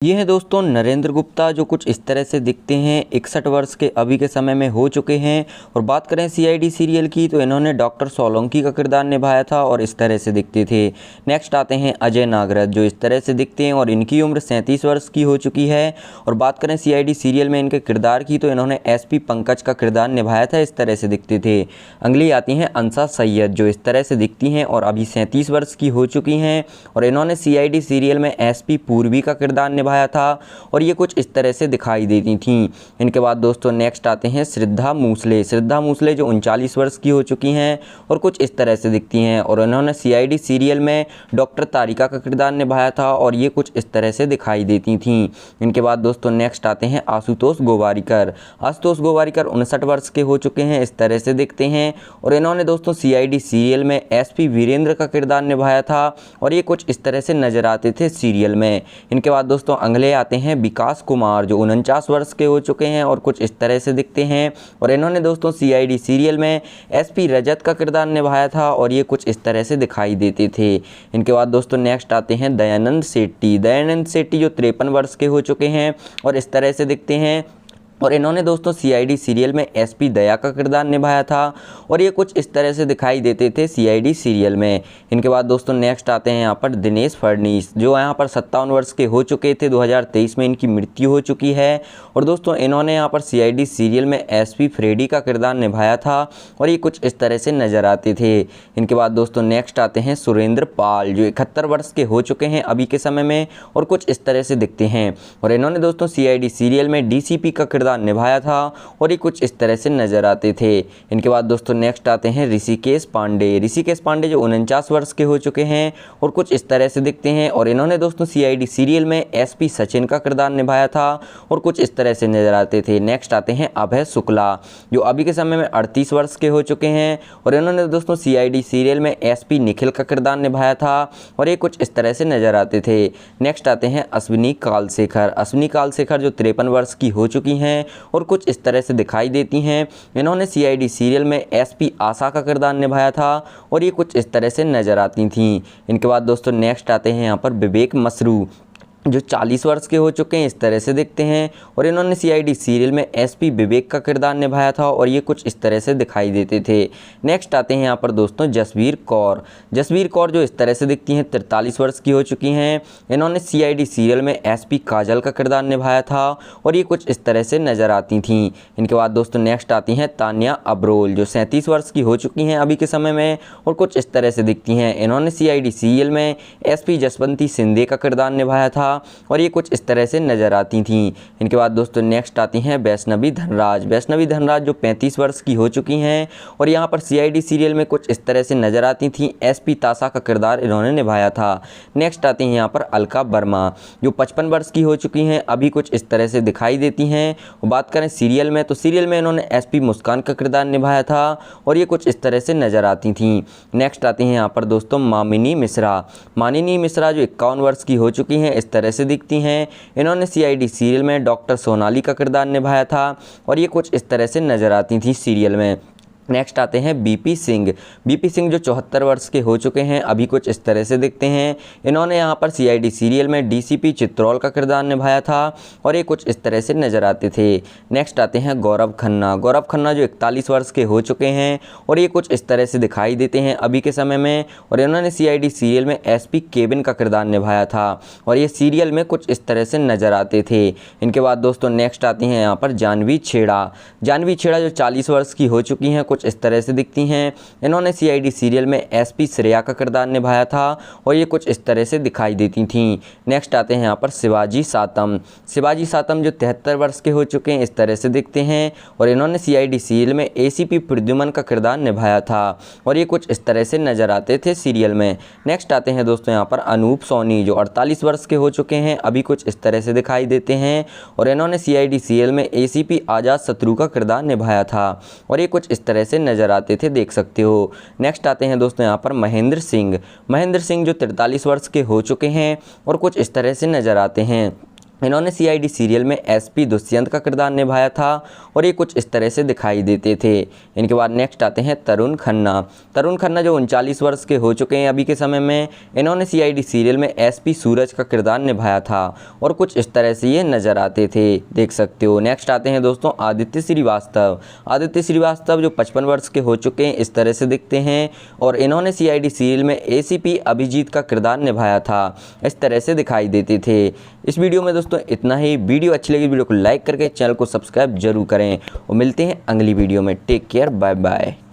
ये हैं दोस्तों नरेंद्र गुप्ता, जो कुछ इस तरह से दिखते हैं। 61 वर्ष के अभी के समय में हो चुके हैं। और बात करें सीआईडी सीरियल की तो इन्होंने डॉक्टर सोलंकी का किरदार निभाया था और इस तरह से दिखते थे। नेक्स्ट आते हैं अजय नागरथ, जो इस तरह से दिखते हैं और इनकी उम्र 37 वर्ष की हो चुकी है। और बात करें सीआईडी सीरियल में इनके किरदार की तो इन्होंने एसपी पंकज का किरदार निभाया था, इस तरह से दिखते थे। अगली आती हैं अंसा सैयद, जो इस तरह से दिखती हैं और अभी 37 वर्ष की हो चुकी हैं। और इन्होंने सीआईडी सीरियल में एसपी पूर्वी का किरदार निभाया था और ये कुछ इस तरह से दिखाई देती थीं। इनके बाद दोस्तों नेक्स्ट आते हैं श्रद्धा मूसले। श्रद्धा मूसले जो 39 वर्ष की हो चुकी हैं और कुछ इस तरह से दिखती हैं। और इन्होंने सीआईडी सीरियल में डॉक्टर तारिका का किरदार निभाया था और ये कुछ इस तरह से दिखाई देती थीं। इनके बाद दोस्तों नेक्स्ट आते हैं आशुतोष गोवारिकर। आशुतोष गोवारिकर 59 वर्ष के हो चुके हैं, इस तरह से दिखते हैं। और इन्होंने दोस्तों सीआईडी सीरियल में एसपी वीरेंद्र का किरदार निभाया था और ये कुछ इस तरह से नजर आते थे सीरियल में। इनके बाद दोस्तों अगले आते हैं विकास कुमार, जो 49 वर्ष के हो चुके हैं और कुछ इस तरह से दिखते हैं। और इन्होंने दोस्तों सीआईडी सीरियल में एसपी रजत का किरदार निभाया था और ये कुछ इस तरह से दिखाई देते थे। इनके बाद दोस्तों नेक्स्ट आते हैं दयानंद सेठी। दयानंद सेठी जो 53 वर्ष के हो चुके हैं और इस तरह से दिखते हैं। और इन्होंने दोस्तों सीआईडी सीरियल में एसपी दया का किरदार निभाया था और ये कुछ इस तरह से दिखाई देते थे सीआईडी सीरियल में। इनके बाद दोस्तों नेक्स्ट आते हैं यहाँ पर दिनेश फडणीस, जो यहाँ पर 57 वर्ष के हो चुके थे। 2023 में इनकी मृत्यु हो चुकी है। और दोस्तों इन्होंने यहाँ पर सीआईडी सीरियल में एसपी फ्रेडी का किरदार निभाया था और ये कुछ इस तरह से नजर आते थे। इनके बाद दोस्तों नेक्स्ट आते हैं सुरेंद्र पाल, जो 71 वर्ष के हो चुके हैं अभी के समय में और कुछ इस तरह से दिखते हैं। और इन्होंने दोस्तों सीआईडी सीरियल में डीसीपी का किरदार निभाया था और ये कुछ इस तरह से नजर आते थे। इनके बाद दोस्तों नेक्स्ट आते हैं ऋषिकेश पांडे। ऋषिकेश पांडे जो 49 वर्ष के हो चुके हैं और कुछ इस तरह से दिखते हैं। और इन्होंने दोस्तों सीआईडी सीरियल में एसपी सचिन का किरदार निभाया था और कुछ इस तरह से नजर आते थे। नेक्स्ट आते हैं अभय शुक्ला, जो अभी के समय में 38 वर्ष के हो चुके हैं और इन्होंने दोस्तों सीआईडी सीरियल में एसपी निखिल का किरदार निभाया था और ये कुछ इस तरह से नजर आते थे। नेक्स्ट आते हैं अश्विनी कालशेखर। अश्विनी कालशेखर जो 53 वर्ष की हो चुकी हैं और कुछ इस तरह से दिखाई देती हैं। इन्होंने सीआईडी सीरियल में एसपी आशा का किरदार निभाया था और ये कुछ इस तरह से नजर आती थीं। इनके बाद दोस्तों नेक्स्ट आते हैं यहाँ पर विवेक मसरू, जो 40 वर्ष के हो चुके हैं, इस तरह से दिखते हैं। और इन्होंने सीआईडी सीरियल में एसपी विवेक का किरदार निभाया था और ये कुछ इस तरह से दिखाई देते थे। नेक्स्ट आते हैं यहाँ पर दोस्तों जसवीर कौर। जसवीर कौर जो इस तरह से दिखती हैं, 43 वर्ष की हो चुकी हैं। इन्होंने सीआईडी सीरियल में एसपी काजल का किरदार निभाया था और ये कुछ इस तरह से नज़र आती थीं। इनके बाद दोस्तों नेक्स्ट आती हैं तान्या अब्रोल, जो 37 वर्ष की हो चुकी हैं अभी के समय में और कुछ इस तरह से दिखती हैं। इन्होंने सीआईडी सीरियल में एसपी जसवंती सिंधे का किरदार निभाया था और ये कुछ इस तरह से नजर आती थीं। इनके बाद दोस्तों नेक्स्ट आती हैं वैष्णवी धनराज। वैष्णवी धनराज जो 35 वर्ष की हो चुकी हैं और यहाँ पर सीआईडी सीरियल में कुछ इस तरह से नजर आती थीं। एसपी ताशा का किरदार इन्होंने निभाया था। नेक्स्ट आती हैं यहाँ पर अलका वर्मा, जो 55 वर्ष की हो चुकी हैं, अभी कुछ इस तरह से दिखाई देती हैं। और बात करें सीरियल में तो सीरियल में इन्होंने एसपी मुस्कान का किरदार निभाया था और ये कुछ इस तरह से नजर आती थीं। नेक्स्ट आती हैं यहाँ पर दोस्तों मामिनी मिश्रा। मानिनी मिश्रा जो 51 वर्ष की हो चुकी हैं, इस तरह से दिखती हैं। इन्होंने सीआईडी सीरियल में डॉक्टर सोनाली का किरदार निभाया था और ये कुछ इस तरह से नजर आती थी सीरियल में। नेक्स्ट आते हैं बीपी सिंह। बीपी सिंह जो 74 वर्ष के हो चुके हैं, अभी कुछ इस तरह से दिखते हैं। इन्होंने यहाँ पर सीआईडी सीरियल में डीसीपी चित्रोल का किरदार निभाया था और ये कुछ इस तरह से नजर आते थे। नेक्स्ट आते हैं गौरव खन्ना। गौरव खन्ना जो 41 वर्ष के हो चुके हैं और ये कुछ इस तरह से दिखाई देते हैं अभी के समय में। और इन्होंने सीआईडी सीरियल में एसपी केबिन का किरदार निभाया था और ये सीरियल में कुछ इस तरह से नजर आते थे। इनके बाद दोस्तों नेक्स्ट आती हैं यहाँ पर जानवी छेड़ा। जानवी छेड़ा जो 40 वर्ष की हो चुकी हैं, इस तरह से दिखती हैं। इन्होंने सीआईडी सीरियल में एसपी श्रेया का किरदार निभाया था और ये कुछ इस तरह से दिखाई देती थीं। नेक्स्ट आते हैं यहाँ पर शिवाजी सातम। शिवाजी सातम जो 73 वर्ष के हो चुके हैं, इस तरह से दिखते हैं। और इन्होंने सीआईडी सीरियल में एसीपी प्रद्युमन का किरदार निभाया था और ये कुछ इस तरह से नजर आते थे सीरियल में। नेक्स्ट आते हैं दोस्तों यहाँ पर अनूप सोनी, जो 48 वर्ष के हो चुके हैं, अभी कुछ इस तरह से दिखाई देते हैं। और इन्होंने सीआईडी सीरियल में एसीपी आजाद शत्रु का किरदार निभाया था और ये कुछ इस तरह से नजर आते थे, देख सकते हो। नेक्स्ट आते हैं दोस्तों यहाँ पर महेंद्र सिंह। महेंद्र सिंह जो 43 वर्ष के हो चुके हैं और कुछ इस तरह से नजर आते हैं। इन्होंने सीआईडी सीरियल में एसपी दुष्यंत का किरदार निभाया था और ये कुछ इस तरह से दिखाई देते थे। इनके बाद नेक्स्ट आते हैं तरुण खन्ना। तरुण खन्ना जो 39 वर्ष के हो चुके हैं अभी के समय में, इन्होंने सीआईडी सीरियल में एसपी सूरज का किरदार निभाया था और कुछ इस तरह से ये नज़र आते थे, देख सकते हो। नेक्स्ट आते हैं दोस्तों आदित्य श्रीवास्तव। आदित्य श्रीवास्तव जो 55 वर्ष के हो चुके हैं, इस तरह से दिखते हैं और इन्होंने सीआईडी सीरियल में एसीपी अभिजीत का किरदार निभाया था, इस तरह से दिखाई देते थे। इस वीडियो में दोस्तों इतना ही। वीडियो अच्छी लगी वीडियो को लाइक करके चैनल को सब्सक्राइब जरूर करें और मिलते हैं अगली वीडियो में। Take care, bye bye.